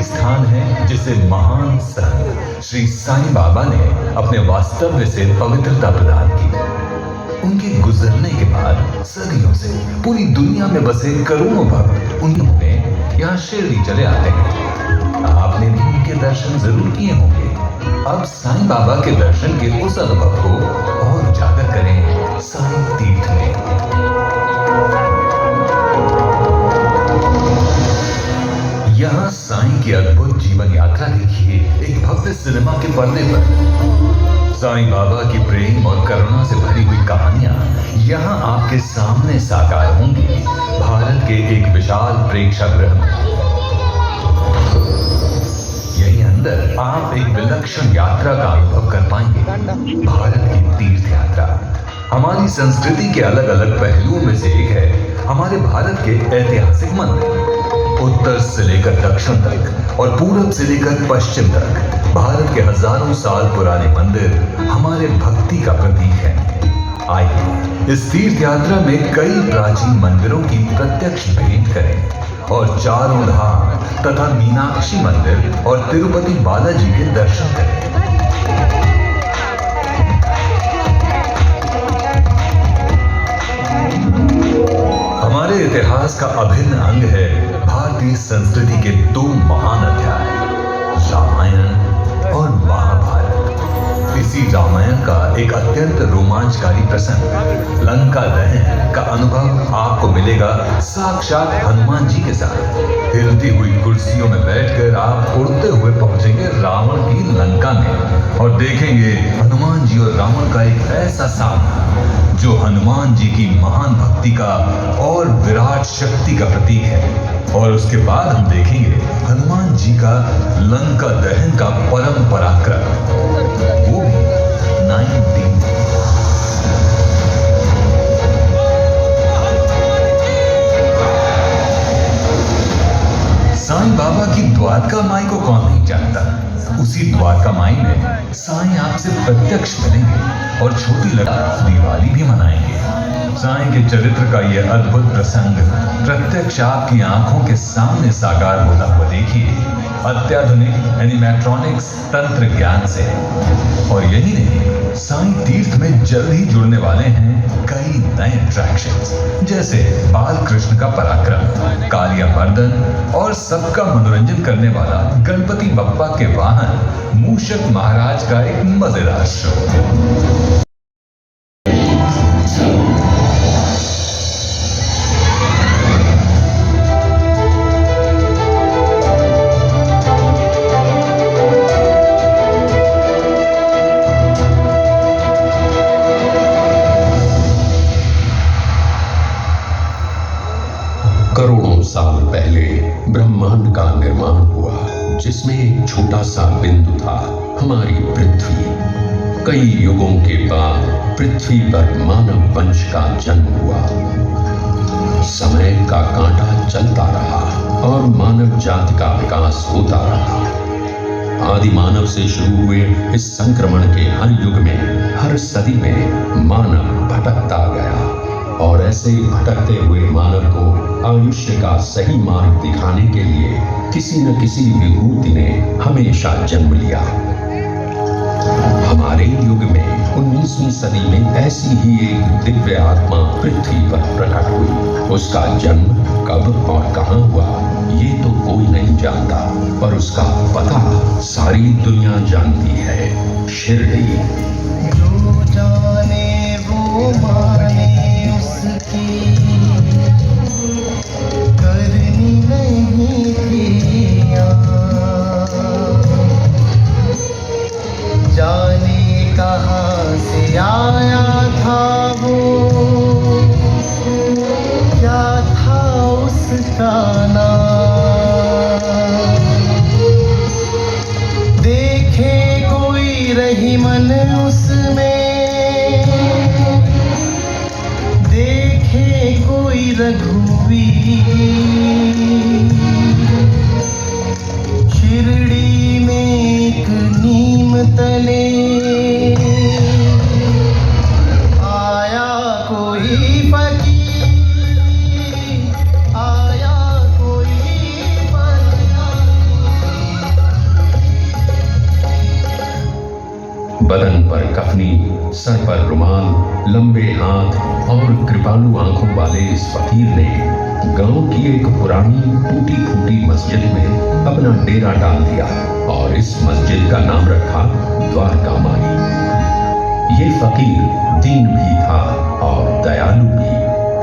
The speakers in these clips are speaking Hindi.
स्थान है जिसे महान संत श्री साईं बाबा ने अपने वास्तव्य से पवित्रता प्रदान की। उनके गुजरने के बाद सदियों से पूरी दुनिया में बसे करोड़ों भक्त उन्हें यहाँ शिरडी चले आते हैं। आपने भी उनके दर्शन जरूर किए होंगे। अब साईं बाबा के दर्शन के उस अनुभव को और उजागर करें साईं तीर्थ में। यहाँ साईं की अद्भुत जीवन यात्रा देखिए एक भव्य सिनेमा के पर्दे पर। साईं बाबा की प्रेम और करुणा से भरी हुई कहानियां यहाँ आपके सामने साकार होंगी भारत के एक विशाल प्रेक्षागृह में। यहीं अंदर आप एक विलक्षण यात्रा का अनुभव कर पाएंगे। भारत की तीर्थ यात्रा हमारी संस्कृति के अलग अलग पहलुओं में से एक है। हमारे भारत के ऐतिहासिक मंदिर उत्तर से लेकर दक्षिण तक और पूरब से लेकर पश्चिम तक भारत के हजारों साल पुराने मंदिर हमारे भक्ति का प्रतीक है। आइए इस तीर्थ यात्रा में कई प्राचीन मंदिरों की प्रत्यक्ष भेंट करें और चारों धाम तथा मीनाक्षी मंदिर और तिरुपति बालाजी के दर्शन करें। हमारे इतिहास का अभिन्न अंग है भारतीय संस्कृति के दो महान अध्याय रामायण और महाभारत। इसी रामायण का एक अत्यंत रोमांचकारी प्रसंग लंका दहन का अनुभव आपको मिलेगा साक्षात हनुमान जी के साथ। हिलती हुई कुर्सियों में बैठकर आप उड़ते हुए पहुंचेंगे रावण की लंका में और देखेंगे हनुमान जी और रावण का एक ऐसा सामना जो हनुमान जी की महान भक्ति का और विराट शक्ति का प्रतीक है। और उसके बाद हम देखेंगे हनुमान जी का लंका दहन का परम पराक्रम, वो भी 19। साईं बाबा की द्वारका माई को कौन नहीं जानता। उसी द्वारका माई में साईं आपसे प्रत्यक्ष मिलेंगे और छोटी दिवाली भी मनाएंगे। साईं के चरित्र का यह अद्भुत प्रसंग प्रत्यक्ष आपकी आंखों के सामने साकार होता हुआ देखिए अत्याधुनिक एनिमेट्रॉनिक्स तंत्र ज्ञान से। और यही नहीं, साईं तीर्थ में जल्द ही जुड़ने वाले हैं कई नए अट्रैक्शंस जैसे बाल कृष्ण का पराक्रम, कालिया मर्दन और सबका मनोरंजन करने वाला गणपति बप्पा के वाहन मूषक महाराज का एक मजेदार शो। करोड़ों साल पहले ब्रह्मांड का निर्माण हुआ जिसमें एक छोटा सा बिंदु था, हमारी पृथ्वी। कई युगों के बाद पृथ्वी पर मानव वंश का जन्म हुआ। समय का कांटा चलता रहा और मानव जाति का विकास होता रहा। आदि मानव से शुरू हुए इस संक्रमण के हर युग में, हर सदी में मानव भटकता गया और ऐसे भटकते हुए मानव को आयुष्य का सही मार्ग दिखाने के लिए किसी न किसी विभूति ने हमेशा जन्म लिया। हमारे युग में 19वीं सदी में ऐसी ही एक दिव्य आत्मा पृथ्वी पर प्रकट हुई। उसका जन्म कब और कहां हुआ ये तो कोई नहीं जानता, पर उसका पता सारी दुनिया जानती है, शिरडी। जो जाने वो माने उसकी करनी नहीं थी जाने कहाँ से आया था वो, क्या था उसका नाम। देखे कोई रहीमन उसमें, देखे कोई रघुवीर। शिरडी में एक नीम तले आया कोई फकीर, आया कोई फकीर। सर पर रुमाल, लंबे हाथ और कृपालु आंखों वाले इस फकीर ने गांव की एक पुरानी टूटी फूटी मस्जिद में अपना डेरा डाल दिया और इस मस्जिद का नाम रखा द्वारका माई। ये फकीर दीन भी था और दयालु भी,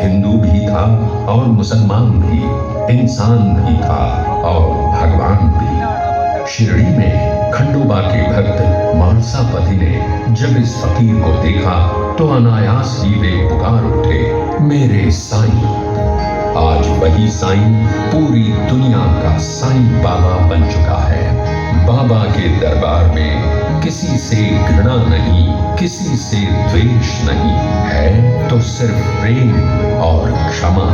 हिंदू भी था और मुसलमान भी, इंसान भी था और भगवान भी। शिरडी में खंडोबा के भक्त मानसापति ने जब इस फकीर को देखा तो अनायास ही वे पुकार उठे, मेरे साईं। आज वही साईं पूरी दुनिया का साईं बाबा बन चुका है। बाबा के दरबार में किसी से घृणा नहीं, किसी से द्वेष नहीं है, तो सिर्फ प्रेम और क्षमा।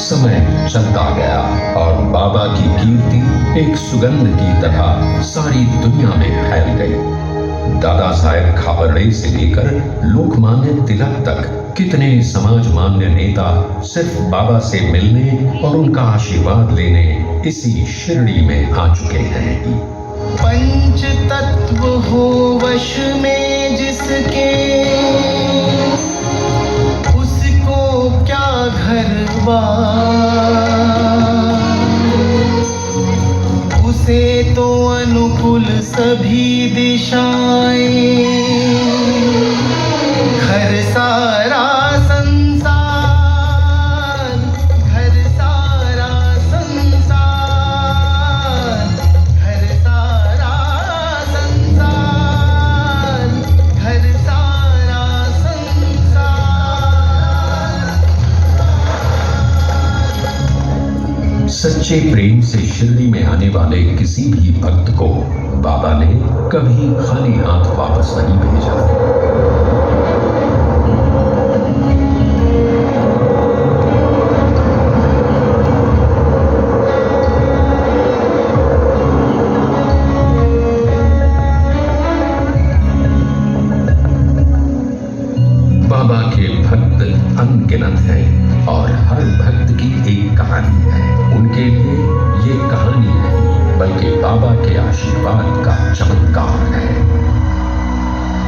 समय चलता गया और बाबा की कीर्ति एक सुगंध की तरह सारी दुनिया में फैल गई। दादा साहेब खापर्डे से लेकर लोकमान्य तिलक तक कितने समाज मान्य नेता सिर्फ बाबा से मिलने और उनका आशीर्वाद लेने इसी शिरडी में आ चुके हैं। पंच तत्व हो वश में जिसके, उसको क्या घरबार, उसे तो अनुकूल सभी दिशाएं, घर सारा संसार, घर सारा संसार, घर सारा संसार, घर सारा संसार। सच्चे प्रेम से शिरडी में आने वाले किसी भी भक्त को बाबा ने कभी खाली हाथ वापस नहीं भेजा। बाबा के भक्त अनगिनत हैं और हर भक्त की एक कहानी है। उनके लिए ये कहानी नहीं बल्कि बाबा के आशीर्वाद का चमत्कार है।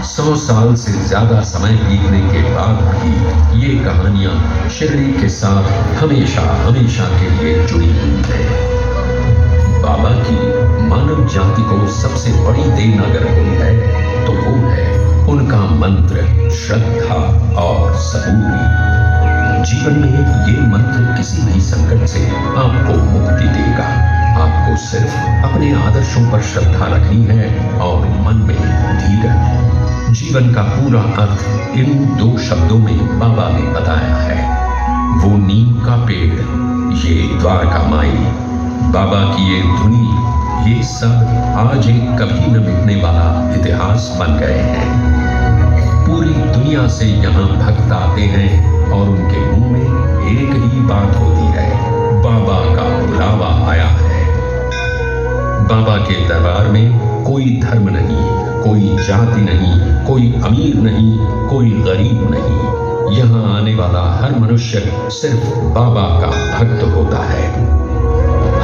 100 साल से ज्यादा समय बीतने के बाद भी ये कहानियां शिरडी के साथ हमेशा हमेशा के लिए जुड़ी हुई है। बाबा की मानव जाति को सबसे बड़ी देन अगर हुई है तो वो है उनका मंत्र, श्रद्धा और सबूरी। जीवन में ये मंत्र किसी भी संकट से आपको मुक्ति देगा। आपको सिर्फ अपने आदर्शों पर श्रद्धा रखनी है और मन में धीरज। जीवन का पूरा अर्थ इन 2 शब्दों में बाबा ने बताया है। वो नीम का पेड़, ये द्वारका माई, बाबा की ये धुनी, ये सब आज एक कभी न मिटने वाला इतिहास बन गए हैं। पूरी दुनिया से यहाँ भक्त आते हैं और उनके मुंह में एक ही बात होती है, बाबा का बुलावा आया है। बाबा के दरबार में कोई धर्म नहीं, कोई जाति नहीं, कोई अमीर नहीं, कोई गरीब नहीं। यहाँ आने वाला हर मनुष्य सिर्फ बाबा का भक्त होता है।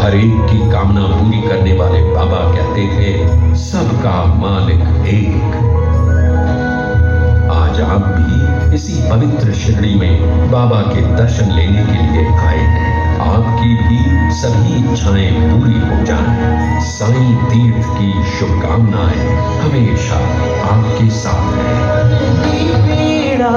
हर एक की कामना पूरी करने वाले बाबा कहते थे, सबका मालिक एक। आज आप भी इसी पवित्र शिरडी में बाबा के दर्शन लेने के लिए आए हैं। आपकी भी सभी इच्छाएं पूरी हो जाएं। साईं तीर्थ की शुभकामनाएं हमेशा आपके साथ हैं। पीड़ा